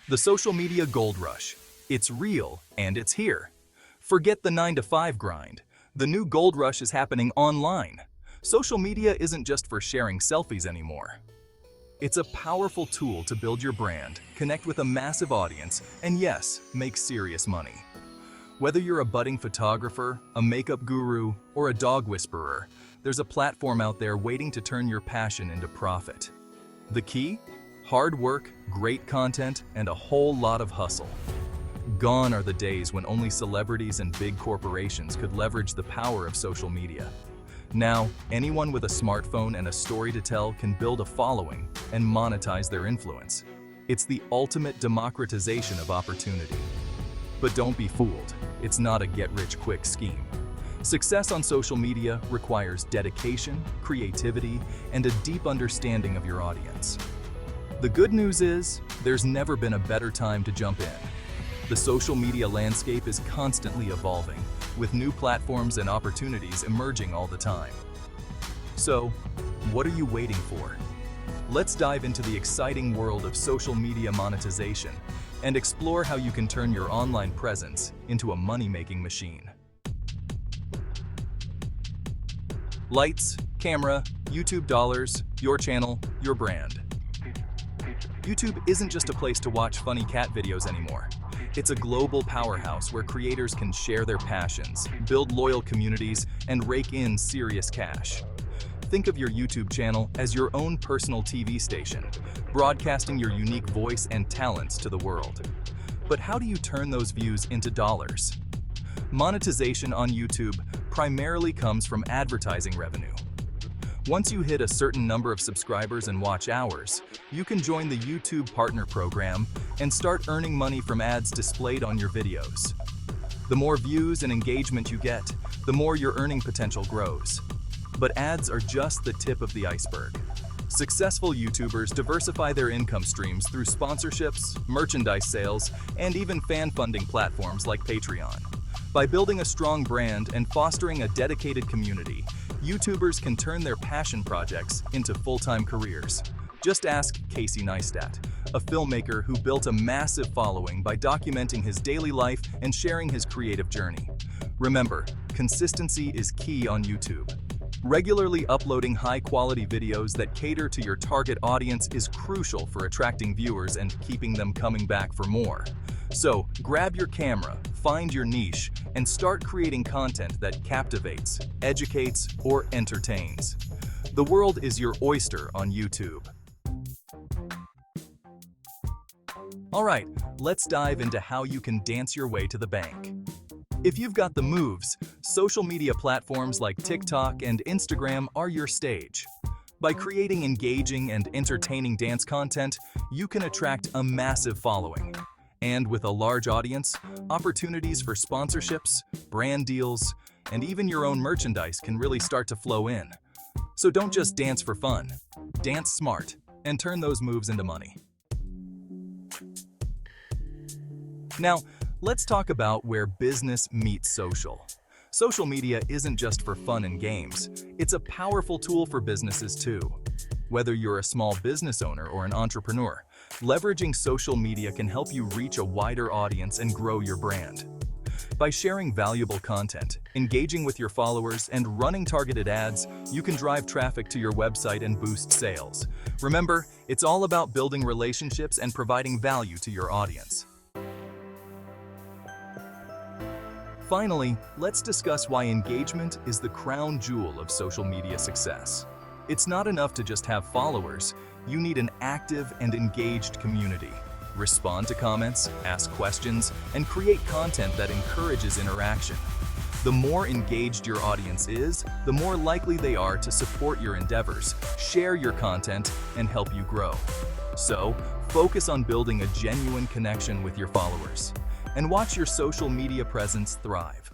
The social media gold rush. It's real and it's here. Forget the 9-to-5 grind. The new gold rush is happening online. Social media isn't just for sharing selfies anymore. It's a powerful tool to build your brand, connect with a massive audience, and yes, make serious money. Whether you're a budding photographer, a makeup guru, or a dog whisperer, there's a platform out there waiting to turn your passion into profit. The key? Hard work, great content, and a whole lot of hustle. Gone are the days when only celebrities and big corporations could leverage the power of social media. Now, anyone with a smartphone and a story to tell can build a following and monetize their influence. It's the ultimate democratization of opportunity. But don't be fooled, it's not a get-rich-quick scheme. Success on social media requires dedication, creativity, and a deep understanding of your audience. The good news is, there's never been a better time to jump in. The social media landscape is constantly evolving, with new platforms and opportunities emerging all the time. So, what are you waiting for? Let's dive into the exciting world of social media monetization and explore how you can turn your online presence into a money-making machine. Lights, camera, YouTube dollars, your channel, your brand. YouTube isn't just a place to watch funny cat videos anymore. It's a global powerhouse where creators can share their passions, build loyal communities, and rake in serious cash. Think of your YouTube channel as your own personal TV station, broadcasting your unique voice and talents to the world. But how do you turn those views into dollars? Monetization on YouTube primarily comes from advertising revenue. Once you hit a certain number of subscribers and watch hours, you can join the YouTube Partner Program and start earning money from ads displayed on your videos. The more views and engagement you get, the more your earning potential grows. But ads are just the tip of the iceberg. Successful YouTubers diversify their income streams through sponsorships, merchandise sales, and even fan funding platforms like Patreon. By building a strong brand and fostering a dedicated community, YouTubers can turn their passion projects into full-time careers. Just ask Casey Neistat, a filmmaker who built a massive following by documenting his daily life and sharing his creative journey. Remember, consistency is key on YouTube. Regularly uploading high-quality videos that cater to your target audience is crucial for attracting viewers and keeping them coming back for more. So, grab your camera, find your niche, and start creating content that captivates, educates, or entertains. The world is your oyster on YouTube. Alright, let's dive into how you can dance your way to the bank. If you've got the moves, social media platforms like TikTok and Instagram are your stage. By creating engaging and entertaining dance content, you can attract a massive following. And with a large audience, opportunities for sponsorships, brand deals, and even your own merchandise can really start to flow in. So don't just dance for fun. Dance smart and turn those moves into money. Now, let's talk about where business meets social. Social media isn't just for fun and games. It's a powerful tool for businesses too. Whether you're a small business owner or an entrepreneur, leveraging social media can help you reach a wider audience and grow your brand. By sharing valuable content, engaging with your followers, and running targeted ads, you can drive traffic to your website and boost sales. Remember, it's all about building relationships and providing value to your audience. Finally, let's discuss why engagement is the crown jewel of social media success. It's not enough to just have followers. You need an active and engaged community. Respond to comments, ask questions, and create content that encourages interaction. The more engaged your audience is, the more likely they are to support your endeavors, share your content, and help you grow. So, focus on building a genuine connection with your followers and watch your social media presence thrive.